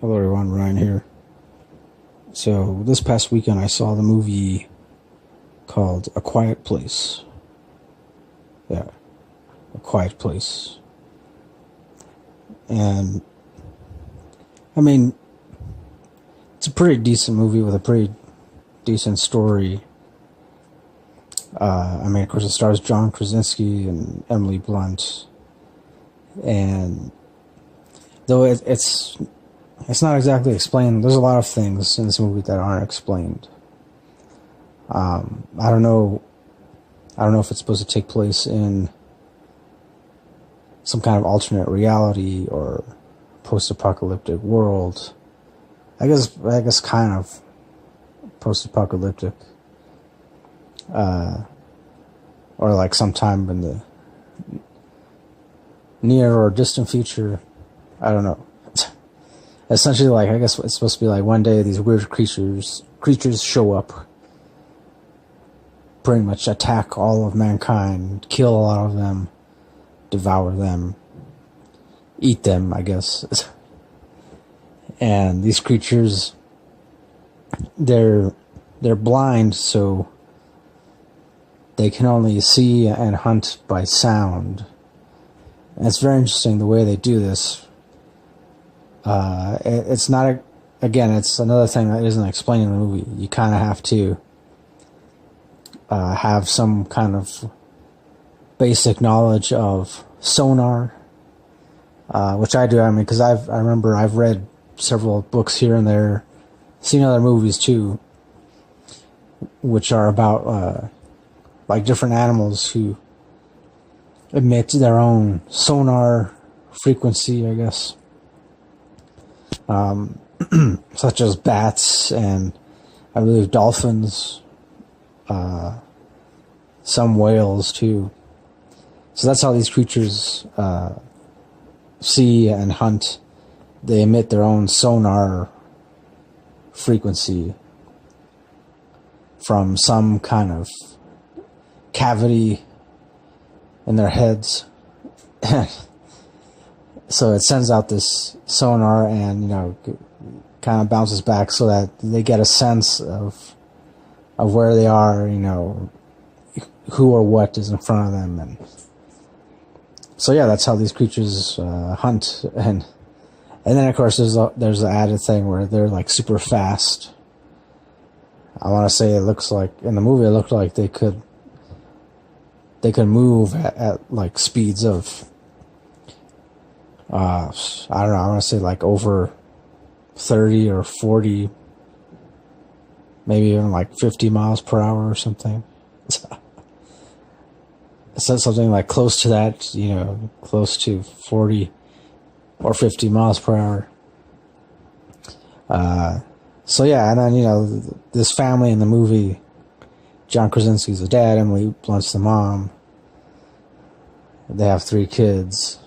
Hello everyone, Ryan here. So this past weekend I saw the movie called A Quiet Place. Yeah, A Quiet Place. And, I mean, it's a pretty decent movie with a pretty decent story. Of course it stars John Krasinski and Emily Blunt. And, though it's not exactly explained. There's a lot of things in this movie that aren't explained. I don't know if it's supposed to take place in some kind of alternate reality or post-apocalyptic world. I guess kind of post-apocalyptic. Or like sometime in the near or distant future. I don't know. Essentially, like, I guess it's supposed to be like one day these weird creatures show up, pretty much attack all of mankind, kill a lot of them, devour them, eat them, I guess. And these creatures, they're blind, so they can only see and hunt by sound. And it's very interesting the way they do this. It's not it's another thing that isn't explained in the movie. You kind of have to have some kind of basic knowledge of sonar, which I do. Because I remember I've read several books here and there, seen other movies too, which are about like different animals who emit their own sonar frequency, I guess. Such as bats and I believe dolphins, some whales too. So that's how these creatures see and hunt. They emit their own sonar frequency from some kind of cavity in their heads. So it sends out this sonar and, kind of bounces back so that they get a sense of where they are, who or what is in front of them. And so, yeah, that's how these creatures hunt. And then, of course, there's the added thing where they're, like, super fast. I want to say it looks like, in the movie, it looked like they could move at like, speeds of, I don't know, I want to say like over 30 or 40, maybe even like 50 miles per hour or something. So something like close to that, close to 40 or 50 miles per hour. So yeah, and then, this family in the movie, John Krasinski's the dad, Emily Blunt's the mom. They have 3 kids.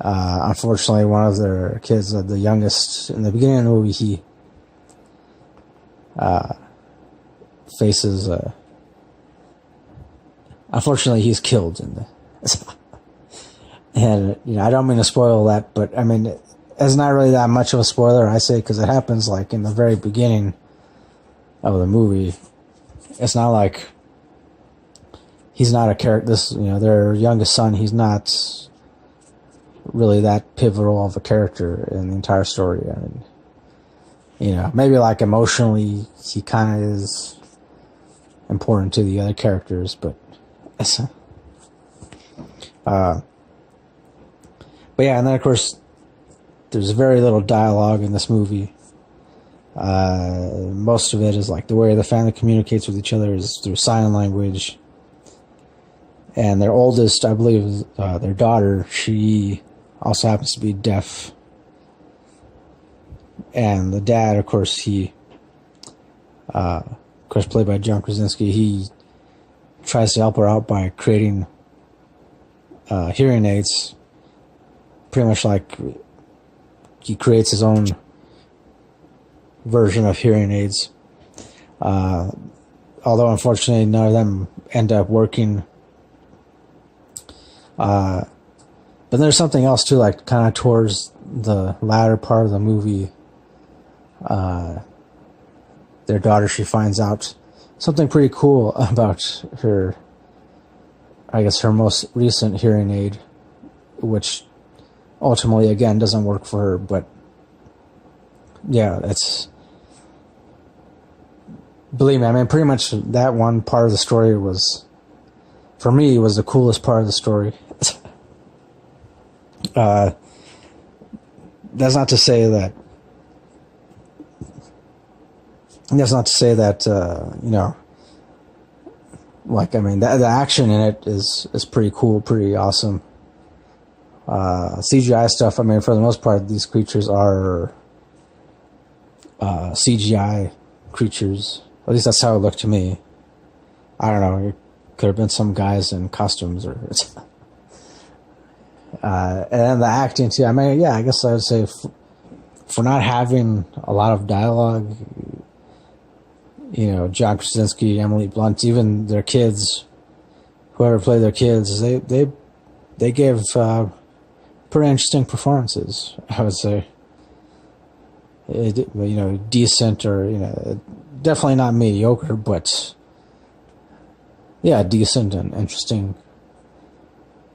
Unfortunately, one of their kids, the youngest, in the beginning of the movie, he faces. Unfortunately, he's killed in the. And I don't mean to spoil that, but it's not really that much of a spoiler. I say because it happens like in the very beginning of the movie. It's not like he's not a character. Their youngest son. He's not really that pivotal of a character in the entire story. Maybe like emotionally he kind of is important to the other characters, but yeah, and then of course there's very little dialogue in this movie. Most of it is like the way the family communicates with each other is through sign language. And their oldest, I believe, their daughter, she also happens to be deaf. And the dad, of course, he, played by John Krasinski, he tries to help her out by creating hearing aids. Pretty much like he creates his own version of hearing aids. Although, unfortunately, none of them end up working. But there's something else too, like kind of towards the latter part of the movie, their daughter, she finds out something pretty cool about her, I guess her most recent hearing aid, which ultimately, again, doesn't work for her. But yeah, believe me, I mean, pretty much that one part of the story was, for me, was the coolest part of the story. That's not to say that you know, like, I mean, the action in it is pretty cool, pretty awesome. CGI stuff, I mean, for the most part, these creatures are CGI creatures. At least that's how it looked to me. I don't know, it could have been some guys in costumes, or and then the acting too. I mean, yeah, I guess I would say for not having a lot of dialogue, you know, John Krasinski, Emily Blunt, even their kids, whoever played their kids, they gave pretty interesting performances, I would say. You know, decent, or, you know, definitely not mediocre, but yeah, decent and interesting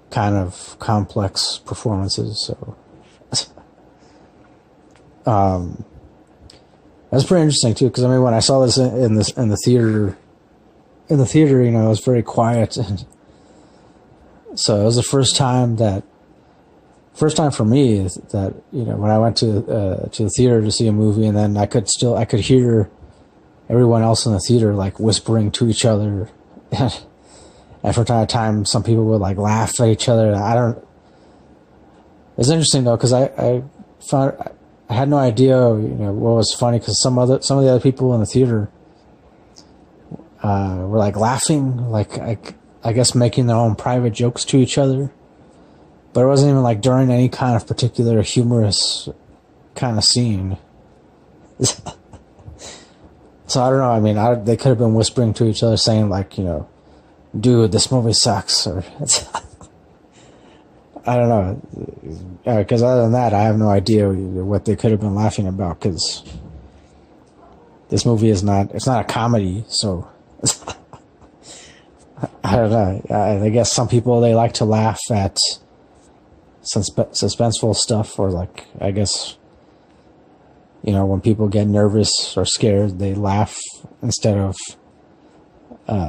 kind of complex performances. So that's pretty interesting too, because I mean, when I saw this in the theater, you know, it was very quiet, and so it was the first time for me that, you know, when I went to the theater to see a movie, and then I could hear everyone else in the theater like whispering to each other. And from time to time, some people would like laugh at each other. It's interesting though, because I had no idea, you know, what was funny, because some of the other people in the theater were like laughing, like I guess making their own private jokes to each other, but it wasn't even like during any kind of particular humorous kind of scene. So I don't know. I mean, they could have been whispering to each other, saying like, you know, dude, this movie sucks, or I don't know, because other than that, I have no idea what they could have been laughing about, because this movie it's not a comedy, so I don't know. I guess some people, they like to laugh at suspenseful stuff, or like, I guess, you know, when people get nervous or scared, they laugh instead of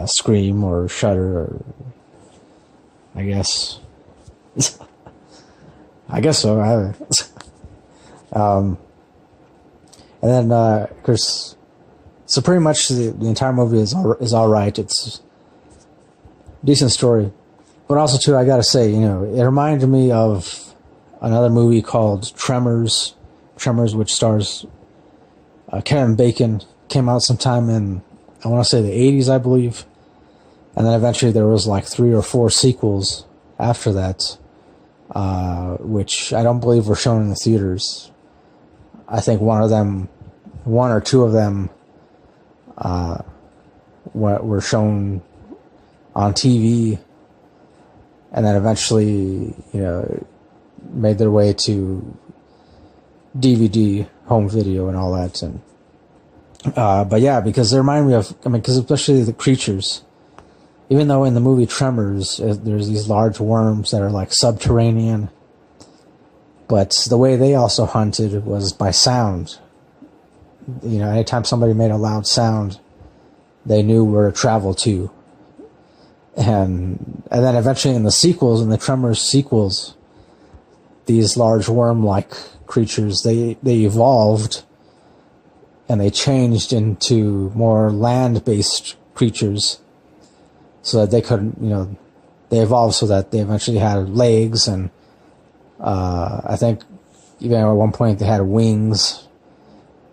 scream or shudder, or I guess so. And then of course, so pretty much the entire movie is all right. It's a decent story, but also too, I gotta say, you know, it reminded me of another movie called Tremors, which stars Kevin Bacon. Came out sometime in, I want to say, the 80s, I believe. And then eventually there was like 3 or 4 sequels after that, which I don't believe were shown in the theaters. I think one or two of them were shown on TV, and then eventually, you know, made their way to DVD, home video, and all that. And but yeah, because they remind me of, I mean, because especially the creatures, even though in the movie Tremors, there's these large worms that are like subterranean, but the way they also hunted was by sound. You know, anytime somebody made a loud sound, they knew where to travel to. And then eventually in the sequels, in the Tremors sequels, these large worm-like creatures, they evolved, and they changed into more land-based creatures, so that they could, you know, they evolved so that they eventually had legs, and I think even at one point they had wings,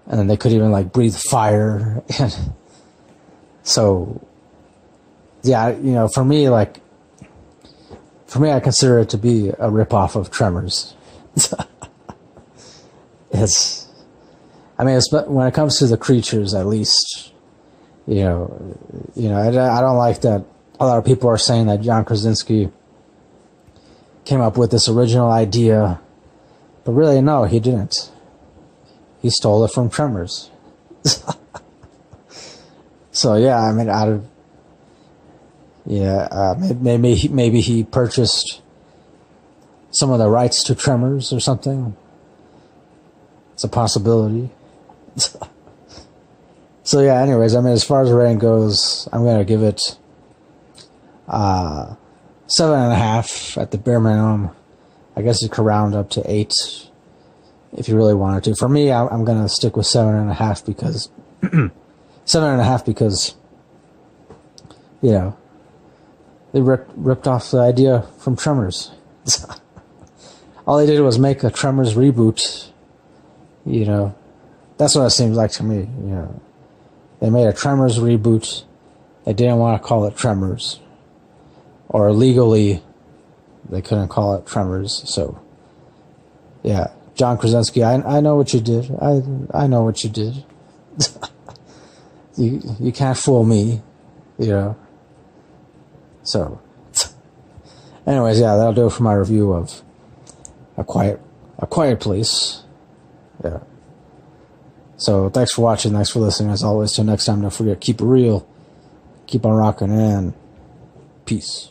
and then they could even like breathe fire. And so, yeah, you know, for me, I consider it to be a ripoff of Tremors. I mean, when it comes to the creatures, at least, I don't like that a lot of people are saying that John Krasinski came up with this original idea But really, no, he didn't. He stole it from Tremors. So yeah, I mean, maybe he purchased some of the rights to Tremors or something. It's a possibility. So yeah, anyways, I mean, as far as rating goes, I'm gonna give it 7.5 at the bare minimum. I guess you could round up to 8 if you really wanted to. For me, I'm gonna stick with 7.5 because 7.5 because, you know, they ripped off the idea from Tremors. All they did was make a Tremors reboot. You know, that's what it seems like to me. You know, they made a Tremors reboot. They didn't want to call it Tremors, or legally, they couldn't call it Tremors. So, yeah, John Krasinski, I know what you did. I know what you did. You can't fool me, you know. So, anyways, yeah, that'll do it for my review of A Quiet Place. Yeah. So, thanks for watching. Thanks for listening. As always, till next time, don't forget, keep it real, keep on rocking, and peace.